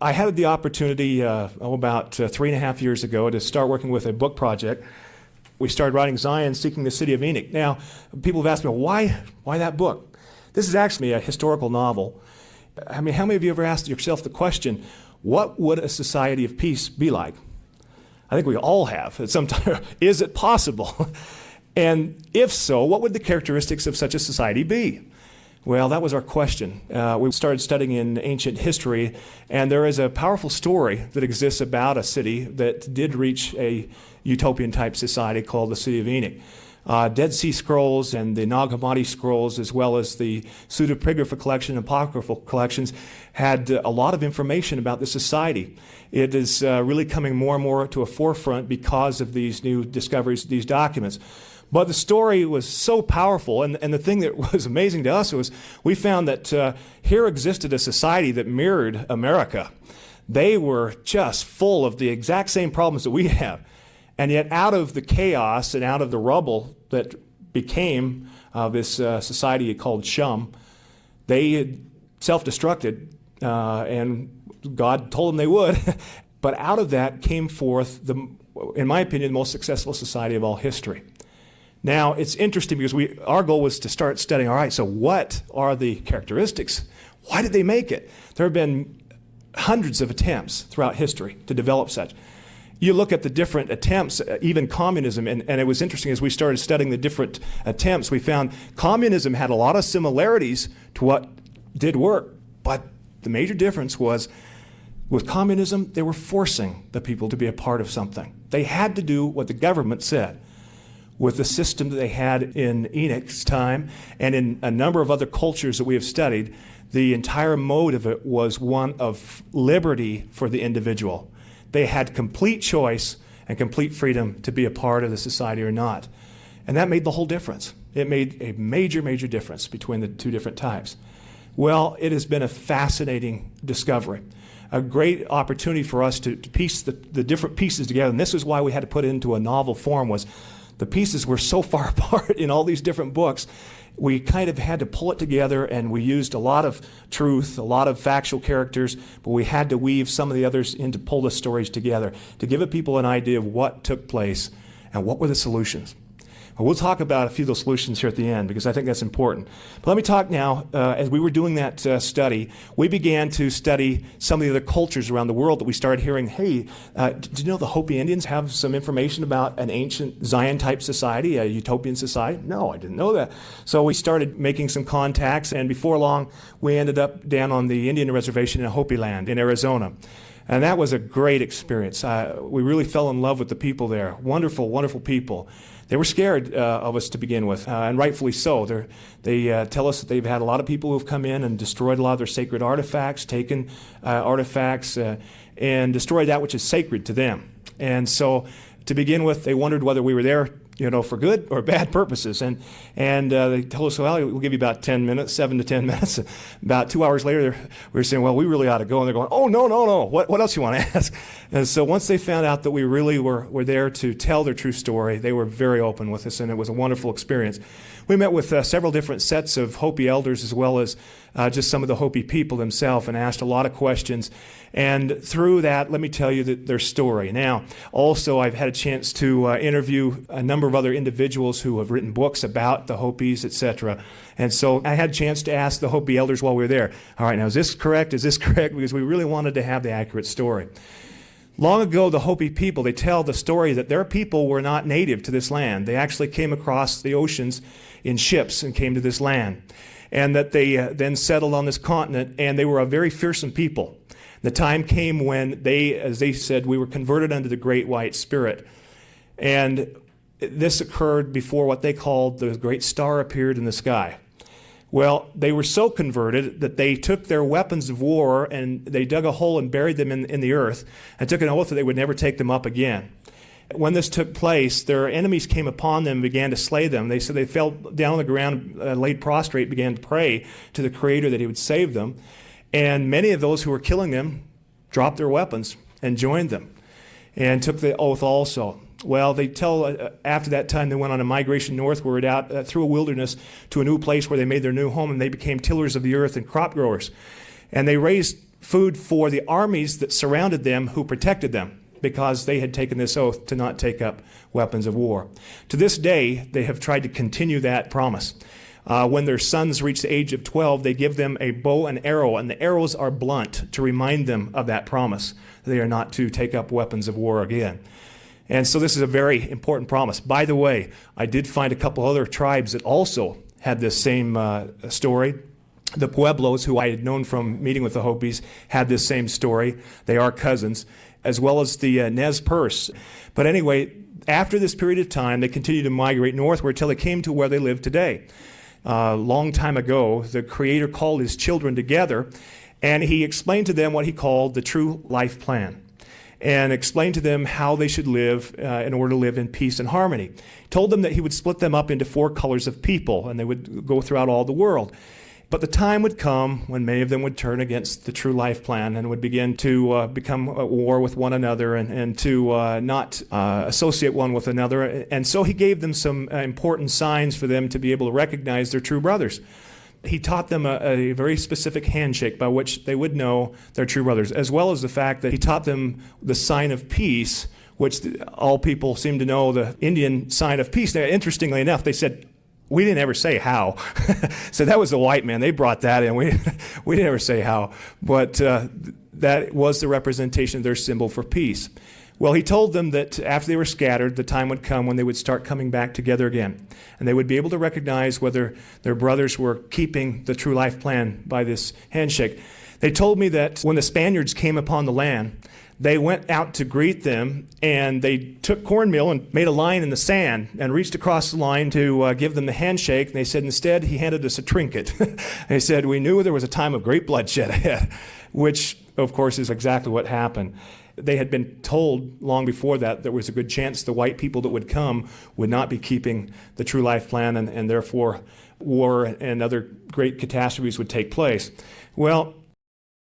I had the opportunity about 3.5 years ago to start working with a book project. We started writing Zion, Seeking the City of Enoch. Now, people have asked me, why that book? This is actually a historical novel. I mean, how many of you ever asked yourself the question, what would a society of peace be like? I think we all have at some time. Is it possible? And if so, what would the characteristics of such a society be? Well, that was our question. We started studying in ancient history, and there is a powerful story that exists about a city that did reach a utopian-type society called the City of Enoch. Dead Sea Scrolls and the Nag Hammadi Scrolls, as well as the pseudepigrapha collection and apocryphal collections, had a lot of information about the society. It is really coming more and more to a forefront because of these new discoveries, these documents. But the story was so powerful, and the thing that was amazing to us was we found that here existed a society that mirrored America. They were just full of the exact same problems that we have. And yet out of the chaos and out of the rubble that became this society called Shum, they had self-destructed, and God told them they would. But out of that came forth, in my opinion, the most successful society of all history. Now, it's interesting because our goal was to start studying, all right, so what are the characteristics? Why did they make it? There have been hundreds of attempts throughout history to develop such. You look at the different attempts, even communism, and it was interesting as we started studying the different attempts, we found communism had a lot of similarities to what did work, but the major difference was with communism, they were forcing the people to be a part of something. They had to do what the government said. With the system that they had in Enoch's time and in a number of other cultures that we have studied, the entire mode of it was one of liberty for the individual. They had complete choice and complete freedom to be a part of the society or not. And that made the whole difference. It made a major, major difference between the two different types. Well, it has been a fascinating discovery, a great opportunity for us to piece the different pieces together. And this is why we had to put it into a novel form, was the pieces were so far apart in all these different books. We kind of had to pull it together, and we used a lot of truth, a lot of factual characters, but we had to weave some of the others in to pull the stories together, to give people an idea of what took place and what were the solutions. We'll talk about a few of those solutions here at the end because I think that's important. But let me talk now, as we were doing that study, we began to study some of the other cultures around the world that we started hearing, hey, did you know the Hopi Indians have some information about an ancient Zion-type society, a utopian society? No, I didn't know that. So we started making some contacts, and before long, we ended up down on the Indian reservation in Hopi land in Arizona. And that was a great experience. We really fell in love with the people there. Wonderful, wonderful people. They were scared of us to begin with, and rightfully so. They tell us that they've had a lot of people who have come in and destroyed a lot of their sacred artifacts, taken artifacts, and destroyed that which is sacred to them. And so to begin with, they wondered whether we were there, for good or bad purposes. And they told us, well, we'll give you about 10 minutes, 7 to 10 minutes. About 2 hours later, we were saying, well, we really ought to go. And they're going, oh, no. What else you want to ask? And so once they found out that we really were there to tell their true story, they were very open with us, and it was a wonderful experience. We met with several different sets of Hopi elders as well as just some of the Hopi people themselves, and asked a lot of questions. And through that, let me tell you their story. Now, also, I've had a chance to interview a number of other individuals who have written books about the Hopis, etc. And so I had a chance to ask the Hopi elders while we were there, all right, now is this correct? Is this correct? Because we really wanted to have the accurate story. Long ago, the Hopi people, they tell the story that their people were not native to this land. They actually came across the oceans in ships and came to this land. And that they then settled on this continent, and they were a very fearsome people. The time came when they, as they said, we were converted unto the Great White Spirit. And this occurred before what they called the great star appeared in the sky. Well, they were so converted that they took their weapons of war and they dug a hole and buried them in the earth and took an oath that they would never take them up again. When this took place, their enemies came upon them and began to slay them. They said they fell down on the ground, laid prostrate, began to pray to the Creator that He would save them. And many of those who were killing them dropped their weapons and joined them and took the oath also. Well, they tell after that time they went on a migration northward out through a wilderness to a new place where they made their new home, and they became tillers of the earth and crop growers. And they raised food for the armies that surrounded them who protected them, because they had taken this oath to not take up weapons of war. To this day, they have tried to continue that promise. When their sons reach the age of 12, they give them a bow and arrow, and the arrows are blunt to remind them of that promise. They are not to take up weapons of war again. And so this is a very important promise. By the way, I did find a couple other tribes that also had this same story. The Pueblos, who I had known from meeting with the Hopis, had this same story. They are cousins, as well as the Nez Perce. But anyway, after this period of time, they continued to migrate northward until they came to where they live today. Long time ago, the Creator called his children together, and he explained to them what he called the true life plan, and explained to them how they should live in order to live in peace and harmony. He told them that he would split them up into 4 colors of people, and they would go throughout all the world. But the time would come when many of them would turn against the true life plan and would begin to become at war with one another and to not associate one with another. And so he gave them some important signs for them to be able to recognize their true brothers. He taught them a very specific handshake by which they would know their true brothers, as well as the fact that he taught them the sign of peace, which all people seem to know, the Indian sign of peace. Now, interestingly enough, they said, we didn't ever say how. So that was the white man. They brought that in. We didn't ever say how. But that was the representation of their symbol for peace. Well, he told them that after they were scattered, the time would come when they would start coming back together again. And they would be able to recognize whether their brothers were keeping the true life plan by this handshake. They told me that when the Spaniards came upon the land, they went out to greet them, and they took cornmeal and made a line in the sand and reached across the line to give them the handshake. And they said, instead, he handed us a trinket. They said, we knew there was a time of great bloodshed ahead, which, of course, is exactly what happened. They had been told long before that there was a good chance the white people that would come would not be keeping the true life plan, and therefore war and other great catastrophes would take place. Well,